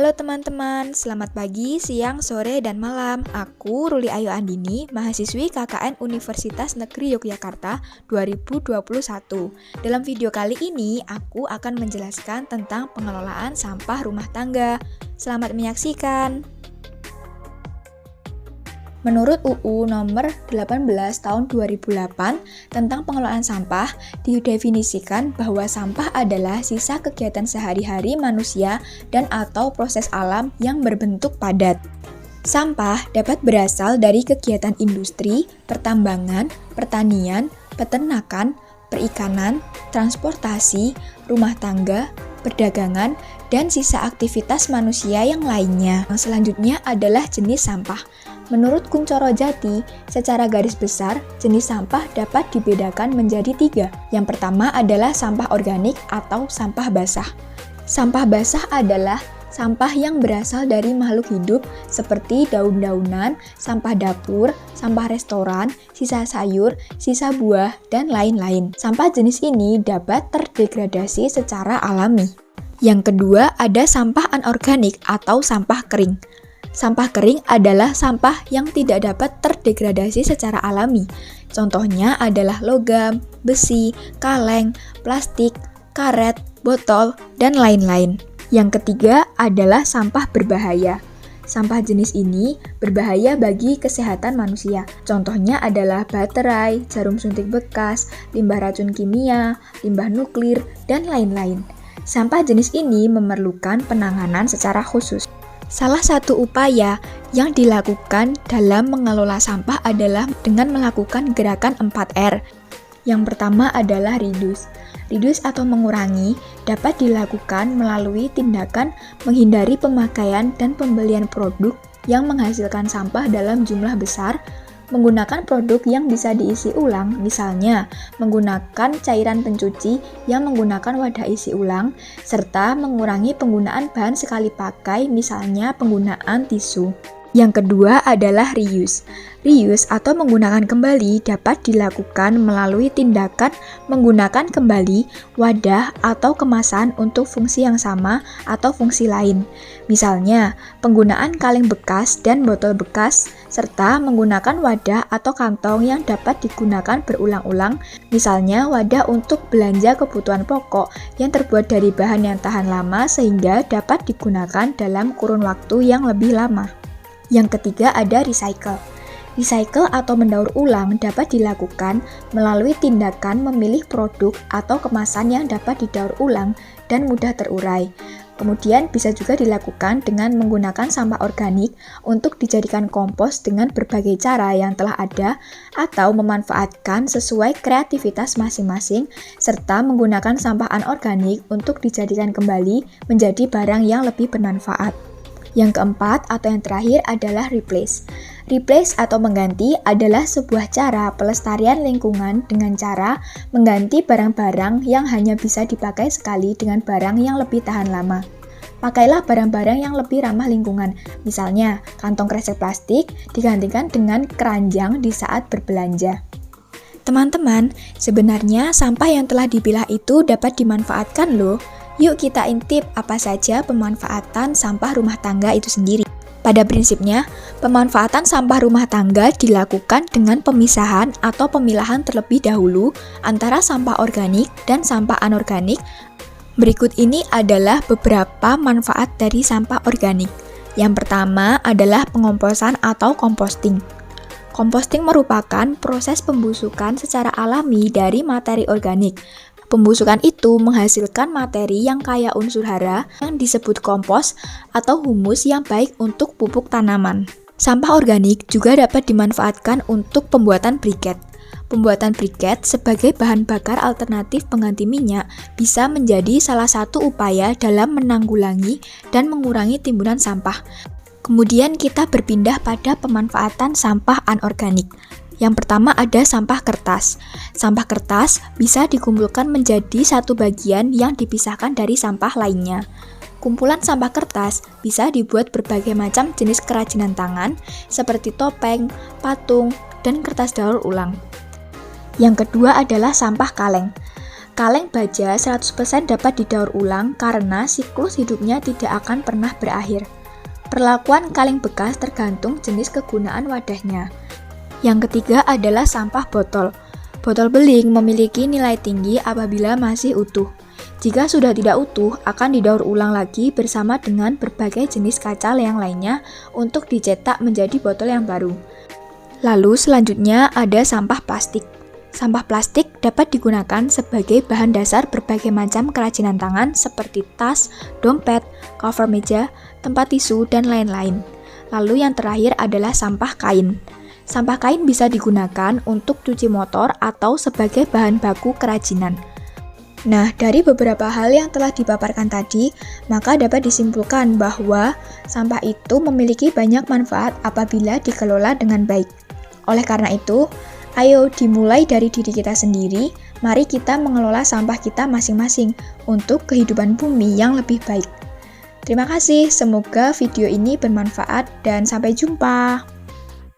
Halo teman-teman, selamat pagi, siang, sore, dan malam. Aku Ruli Ayu Andini, mahasiswi KKN Universitas Negeri Yogyakarta 2021. Dalam video kali ini, aku akan menjelaskan tentang pengelolaan sampah rumah tangga. Selamat menyaksikan. Menurut UU nomor 18 tahun 2008 tentang pengelolaan sampah, didefinisikan bahwa sampah adalah sisa kegiatan sehari-hari manusia dan atau proses alam yang berbentuk padat. Sampah dapat berasal dari kegiatan industri, pertambangan, pertanian, peternakan, perikanan, transportasi, rumah tangga, perdagangan, dan sisa aktivitas manusia yang lainnya. Selanjutnya adalah jenis sampah. Menurut Kuncoro Jati, secara garis besar, jenis sampah dapat dibedakan menjadi 3. Yang pertama adalah sampah organik atau sampah basah. Sampah basah adalah sampah yang berasal dari makhluk hidup seperti daun-daunan, sampah dapur, sampah restoran, sisa sayur, sisa buah, dan lain-lain. Sampah jenis ini dapat terdegradasi secara alami. Yang kedua ada sampah anorganik atau sampah kering. Sampah kering adalah sampah yang tidak dapat terdegradasi secara alami. Contohnya adalah logam, besi, kaleng, plastik, karet, botol, dan lain-lain. Yang ketiga adalah sampah berbahaya. Sampah jenis ini berbahaya bagi kesehatan manusia. Contohnya adalah baterai, jarum suntik bekas, limbah racun kimia, limbah nuklir, dan lain-lain. Sampah jenis ini memerlukan penanganan secara khusus. Salah satu upaya yang dilakukan dalam mengelola sampah adalah dengan melakukan gerakan 4R. Yang pertama adalah reduce. Reduce atau mengurangi dapat dilakukan melalui tindakan menghindari pemakaian dan pembelian produk yang menghasilkan sampah dalam jumlah besar, menggunakan produk yang bisa diisi ulang, misalnya menggunakan cairan pencuci yang menggunakan wadah isi ulang, serta mengurangi penggunaan bahan sekali pakai, misalnya penggunaan tisu. Yang kedua adalah reuse. Reuse atau menggunakan kembali dapat dilakukan melalui tindakan menggunakan kembali wadah atau kemasan untuk fungsi yang sama atau fungsi lain. Misalnya, penggunaan kaleng bekas dan botol bekas, serta menggunakan wadah atau kantong yang dapat digunakan berulang-ulang, misalnya wadah untuk belanja kebutuhan pokok yang terbuat dari bahan yang tahan lama sehingga dapat digunakan dalam kurun waktu yang lebih lama. Yang ketiga ada recycle. Recycle atau mendaur ulang dapat dilakukan melalui tindakan memilih produk atau kemasan yang dapat didaur ulang dan mudah terurai. Kemudian bisa juga dilakukan dengan menggunakan sampah organik untuk dijadikan kompos dengan berbagai cara yang telah ada atau memanfaatkan sesuai kreativitas masing-masing serta menggunakan sampah anorganik untuk dijadikan kembali menjadi barang yang lebih bermanfaat. Yang keempat atau yang terakhir adalah replace. Replace atau mengganti adalah sebuah cara pelestarian lingkungan dengan cara mengganti barang-barang yang hanya bisa dipakai sekali dengan barang yang lebih tahan lama. Pakailah barang-barang yang lebih ramah lingkungan. Misalnya, kantong kresek plastik digantikan dengan keranjang di saat berbelanja. Teman-teman, sebenarnya sampah yang telah dipilah itu dapat dimanfaatkan loh. Yuk kita intip apa saja pemanfaatan sampah rumah tangga itu sendiri. Pada prinsipnya, pemanfaatan sampah rumah tangga dilakukan dengan pemisahan atau pemilahan terlebih dahulu antara sampah organik dan sampah anorganik. Berikut ini adalah beberapa manfaat dari sampah organik. Yang pertama adalah pengomposan atau composting. Composting merupakan proses pembusukan secara alami dari materi organik. Pembusukan itu menghasilkan materi yang kaya unsur hara yang disebut kompos atau humus yang baik untuk pupuk tanaman. Sampah organik juga dapat dimanfaatkan untuk pembuatan briket. Pembuatan briket sebagai bahan bakar alternatif pengganti minyak bisa menjadi salah satu upaya dalam menanggulangi dan mengurangi timbunan sampah. Kemudian kita berpindah pada pemanfaatan sampah anorganik. Yang pertama ada sampah kertas. Sampah kertas bisa dikumpulkan menjadi satu bagian yang dipisahkan dari sampah lainnya. Kumpulan sampah kertas bisa dibuat berbagai macam jenis kerajinan tangan seperti topeng, patung, dan kertas daur ulang. Yang kedua adalah sampah kaleng. Kaleng baja 100% dapat didaur ulang karena siklus hidupnya tidak akan pernah berakhir. Perlakuan kaleng bekas tergantung jenis kegunaan wadahnya. Yang ketiga adalah sampah botol. Botol beling memiliki nilai tinggi apabila masih utuh. Jika sudah tidak utuh, akan didaur ulang lagi bersama dengan berbagai jenis kaca yang lainnya untuk dicetak menjadi botol yang baru. Lalu selanjutnya ada sampah plastik. Sampah plastik dapat digunakan sebagai bahan dasar berbagai macam kerajinan tangan seperti tas, dompet, cover meja, tempat tisu, dan lain-lain. Lalu yang terakhir adalah sampah kain. Sampah kain bisa digunakan untuk cuci motor atau sebagai bahan baku kerajinan. Nah, dari beberapa hal yang telah dipaparkan tadi, maka dapat disimpulkan bahwa sampah itu memiliki banyak manfaat apabila dikelola dengan baik. Oleh karena itu, ayo dimulai dari diri kita sendiri, mari kita mengelola sampah kita masing-masing untuk kehidupan bumi yang lebih baik. Terima kasih, semoga video ini bermanfaat dan sampai jumpa.